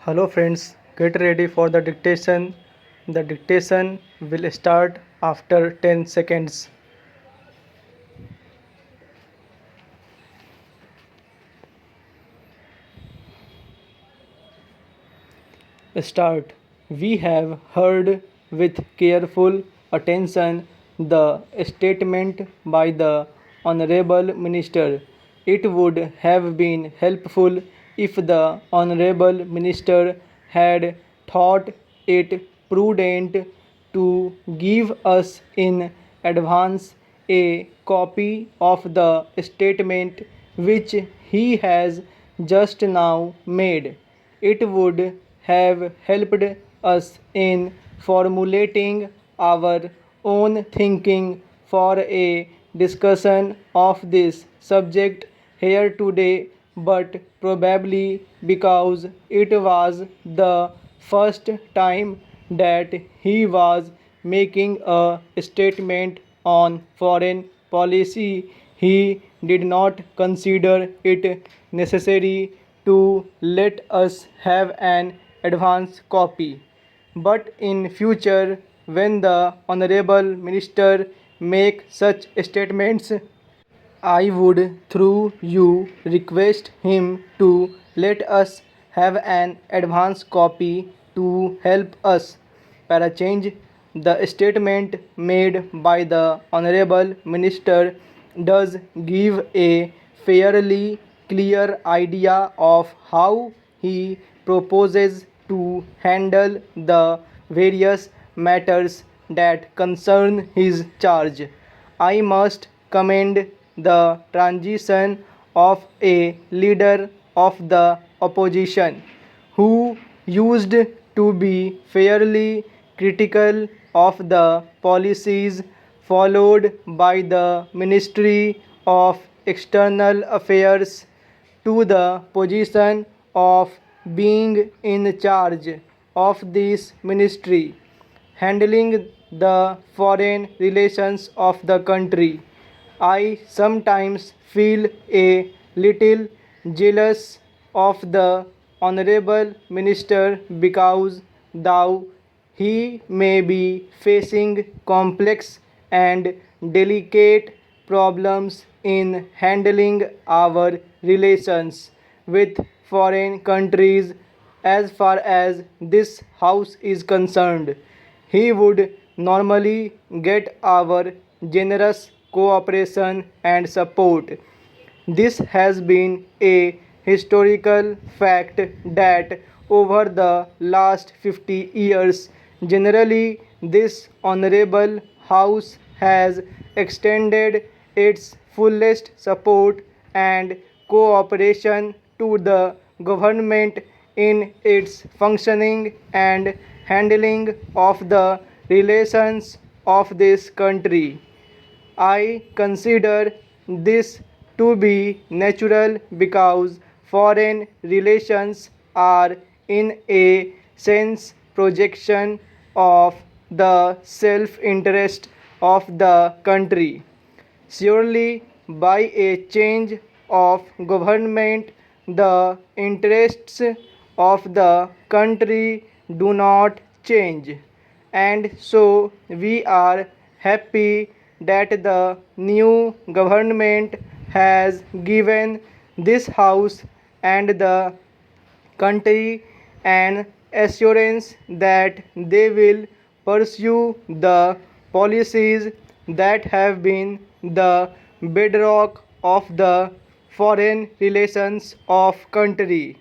Hello friends, get ready for the dictation. The dictation will start after 10 seconds. Start. We have heard with careful attention the statement by the Honorable Minister. It would have been helpful if the Honorable Minister had thought it prudent to give us in advance a copy of the statement which he has just now made. It would have helped us in formulating our own thinking for a discussion of this subject here today, but probably because it was the first time that he was making a statement on foreign policy, he did not consider it necessary to let us have an advance copy. But in future, when the Honorable Minister make such statements, I would, through you, request him to let us have an advance copy to help us. Para change, the statement made by the Honorable Minister does give a fairly clear idea of how he proposes to handle the various matters that concern his charge. I must commend the transition of a leader of the opposition who used to be fairly critical of the policies followed by the Ministry of External Affairs to the position of being in charge of this ministry, handling the foreign relations of the country. I sometimes feel a little jealous of the Honorable Minister because though he may be facing complex and delicate problems in handling our relations with foreign countries as far as this house is concerned. He would normally get our generous cooperation and support. This has been a historical fact that over the last 50 years, generally, this honorable house has extended its fullest support and cooperation to the government in its functioning and handling of the relations of this country. I consider this to be natural because foreign relations are in a sense projection of the self-interest of the country. Surely, by a change of government, the interests of the country do not change. And so, we are happy that the new government has given this house and the country an assurance that they will pursue the policies that have been the bedrock of the foreign relations of country.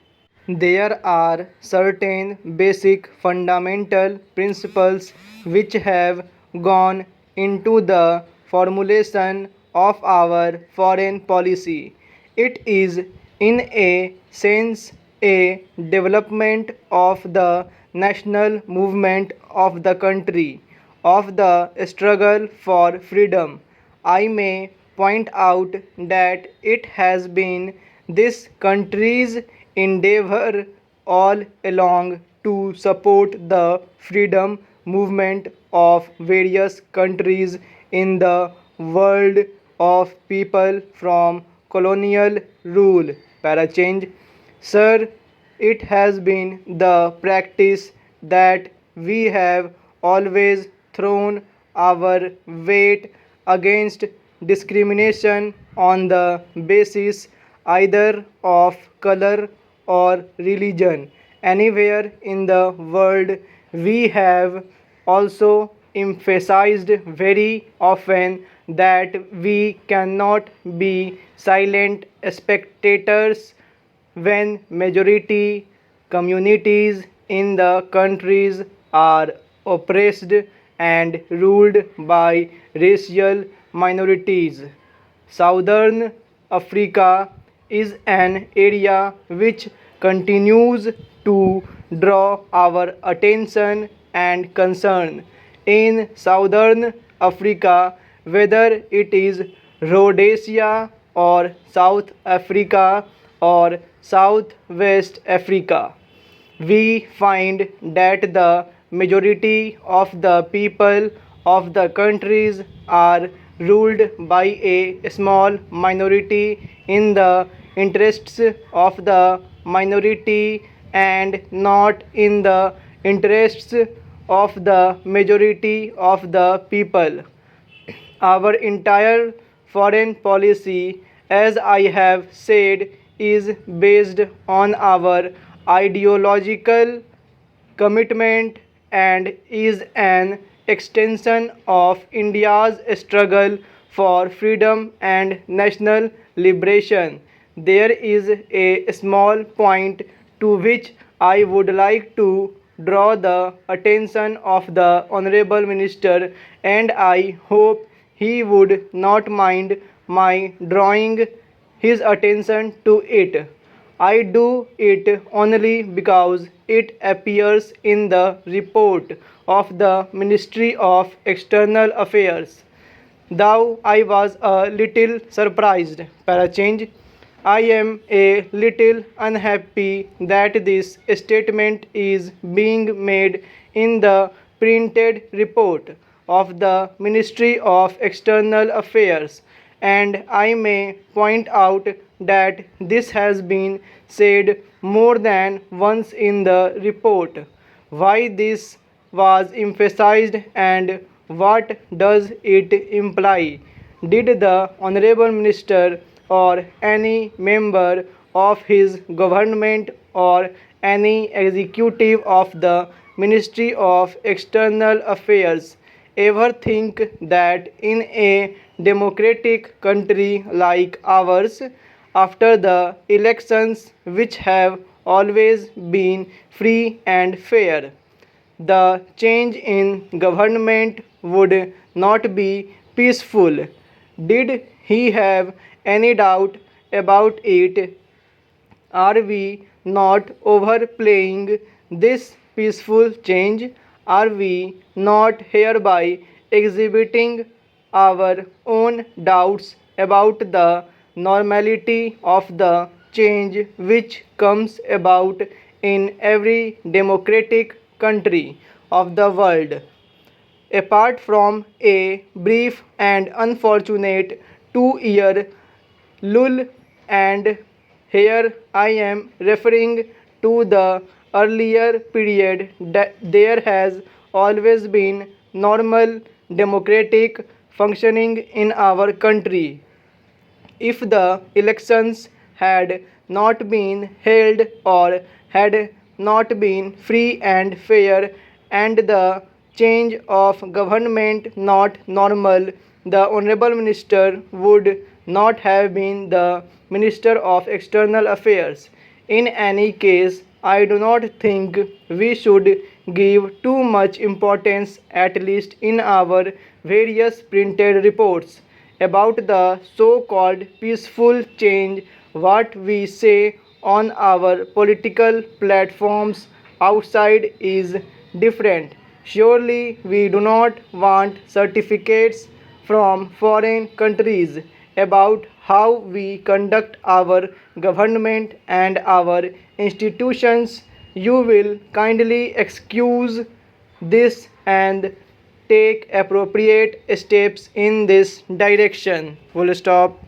There are certain basic fundamental principles which have gone into the formulation of our foreign policy. It is, in a sense, a development of the national movement of the country, of the struggle for freedom. I may point out that it has been this country's endeavor all along to support the freedom movement of various countries in the world of people from colonial rule. Para change. Sir, It has been the practice that we have always thrown our weight against discrimination on the basis either of color or religion. Anywhere in the world, we have also emphasized very often that we cannot be silent spectators when majority communities in the countries are oppressed and ruled by racial minorities. Southern Africa is an area which continues to draw our attention and concern. In Southern Africa, whether it is Rhodesia or South Africa or Southwest Africa, we find that the majority of the people of the countries are ruled by a small minority in the interests of the minority and not in the interests of the majority of the people. Our entire foreign policy, as I have said, is based on our ideological commitment and is an extension of India's struggle for freedom and national liberation. There is a small point to which I would like to draw the attention of the Honorable Minister, and I hope he would not mind my drawing his attention to it. I do it only because it appears in the report of the Ministry of External Affairs. Though I was a little surprised, Parachange, I am a little unhappy that this statement is being made in the printed report of the Ministry of External Affairs, and I may point out that this has been said more than once in the report. Why this was emphasized and what does it imply? Did the Honorable Minister or any member of his government or any executive of the Ministry of External Affairs ever think that in a democratic country like ours, after the elections which have always been free and fair, the change in government would not be peaceful? Did he have any doubt about it? Are we not overplaying this peaceful change? Are we not hereby exhibiting our own doubts about the normality of the change which comes about in every democratic country of the world? Apart from a brief and unfortunate 2-year lull, and here I am referring to the earlier period, that there has always been normal democratic functioning in our country. If the elections had not been held or had not been free and fair and the change of government not normal, the Honorable Minister would not have been the Minister of External Affairs. In any case, I do not think we should give too much importance, at least in our various printed reports, about the so-called peaceful change. What we say on our political platforms outside is different. Surely we do not want certificates from foreign countries about how we conduct our government and our institutions. You will kindly excuse this and take appropriate steps in this direction. Full stop.